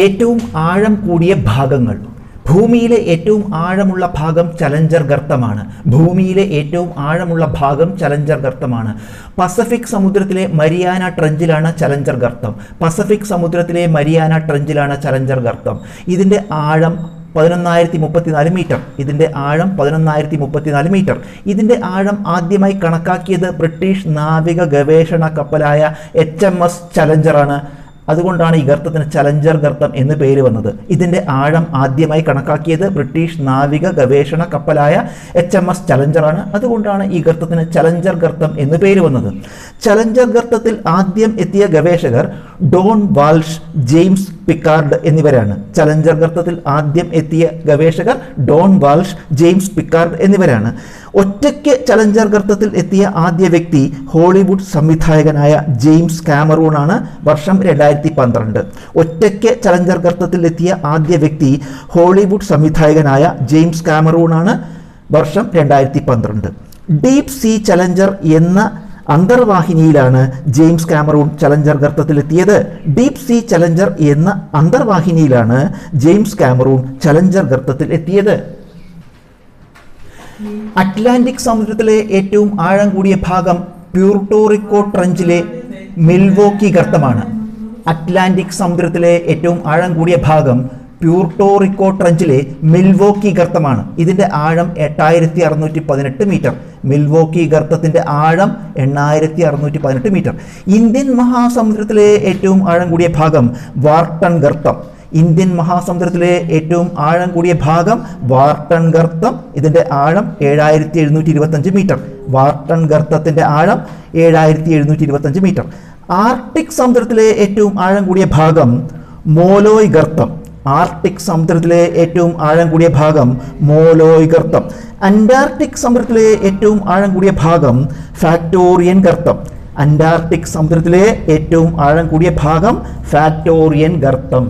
ഏറ്റവും ആഴം കൂടിയ ഭാഗങ്ങൾ. ഭൂമിയിലെ ഏറ്റവും ആഴമുള്ള ഭാഗം ചലഞ്ചർ ഗർത്തമാണ്. ഭൂമിയിലെ ഏറ്റവും ആഴമുള്ള ഭാഗം ചലഞ്ചർ ഗർത്തമാണ്. പസഫിക് സമുദ്രത്തിലെ മരിയാന ട്രഞ്ചിലാണ് ചലഞ്ചർ ഗർത്തം. പസഫിക് സമുദ്രത്തിലെ മരിയാന ട്രഞ്ചിലാണ് ചലഞ്ചർ ഗർത്തം. ഇതിൻ്റെ ആഴം 11,034 മീറ്റർ. ഇതിൻ്റെ ആഴം 11,034 മീറ്റർ. ഇതിൻ്റെ ആഴം ആദ്യമായി കണക്കാക്കിയത് ബ്രിട്ടീഷ് നാവിക ഗവേഷണ കപ്പലായ HMS ചലഞ്ചറാണ്. അതുകൊണ്ടാണ് ഈ ഗർത്തത്തിന് ചലഞ്ചർ ഗർത്തം എന്ന് പേര് വന്നത്. ഇതിൻ്റെ ആഴം ആദ്യമായി കണക്കാക്കിയത് ബ്രിട്ടീഷ് നാവിക ഗവേഷണ കപ്പലായ HMS ചലഞ്ചറാണ്. അതുകൊണ്ടാണ് ഈ ഗർത്തത്തിന് ചലഞ്ചർ ഗർത്തം എന്ന് പേര് വന്നത്. ചലഞ്ചർ ഗർത്തത്തിൽ ആദ്യം എത്തിയ ഗവേഷകർ ഡോൺ വാൾഷ്, ജെയിംസ് പിക്കാർഡ് എന്നിവരാണ്. ചലഞ്ചർ ഗർത്തത്തിൽ ആദ്യം എത്തിയ ഗവേഷകർ ഡോൺ വാൾഷ്, ജെയിംസ് പിക്കാർഡ് എന്നിവരാണ്. ഒറ്റയ്ക്ക് ചലഞ്ചർ ഗർത്തത്തിൽ എത്തിയ ആദ്യ വ്യക്തി ഹോളിവുഡ് സംവിധായകനായ ജെയിംസ് കാമറൂൺ ആണ്. വർഷം 2012. ഒറ്റയ്ക്ക് ചലഞ്ചർ ഗർത്തത്തിൽ എത്തിയ ആദ്യ വ്യക്തി ഹോളിവുഡ് സംവിധായകനായ ജെയിംസ് കാമറൂൺ ആണ്. വർഷം 2012. ഡീപ് സീ ചലഞ്ചർ എന്ന അന്തർവാഹിനിയിലാണ് ജെയിംസ് കാമറൂൺ ചലഞ്ചർ ഗർത്തത്തിലെത്തിയത്. ഡീപ് സീ ചലഞ്ചർ എന്ന അന്തർവാഹിനിയിലാണ് ജെയിംസ് കാമറൂൺ ചലഞ്ചർ ഗർത്തത്തിൽ എത്തിയത്. അറ്റ്ലാന്റിക് സമുദ്രത്തിലെ ഏറ്റവും ആഴം കൂടിയ ഭാഗം പ്യൂർട്ടോറിക്കോ ട്രഞ്ചിലെ മിൽവോക്കി ഗർത്തമാണ്. അറ്റ്ലാന്റിക് സമുദ്രത്തിലെ ഏറ്റവും ആഴം കൂടിയ ഭാഗം പ്യൂർട്ടോറിക്കോ ട്രഞ്ചിലെ മിൽവോക്കി ഗർത്തമാണ്. ഇതിൻ്റെ ആഴം 8,618 മീറ്റർ. മിൽവോക്കി ഗർത്തത്തിൻ്റെ ആഴം 8,618 മീറ്റർ. ഇന്ത്യൻ മഹാസമുദ്രത്തിലെ ഏറ്റവും ആഴം കൂടിയ ഭാഗം വാർട്ടൺ ഗർത്തം. ഇന്ത്യൻ മഹാസമുദ്രത്തിലെ ഏറ്റവും ആഴം കൂടിയ ഭാഗം വാർട്ടൺ ഗർത്തം. ഇതിൻ്റെ ആഴം 7,725 മീറ്റർ. വാർട്ടൺ ഗർത്തത്തിൻ്റെ ആഴം 7,725 മീറ്റർ. ആർട്ടിക് സമുദ്രത്തിലെ ഏറ്റവും ആഴം കൂടിയ ഭാഗം മോലോയ് ഗർത്തം. ആർട്ടിക് സമുദ്രത്തിലെ ഏറ്റവും ആഴം കൂടിയ ഭാഗം മോലോയ് ഗർത്തം. അന്റാർട്ടിക് സമുദ്രത്തിലെ ഏറ്റവും ആഴം കൂടിയ ഭാഗം ഫാക്ടോറിയൻ ഗർത്തം. അന്റാർട്ടിക് സമുദ്രത്തിലെ ഏറ്റവും ആഴം കൂടിയ ഭാഗം ഫാക്ടോറിയൻ ഗർത്തം.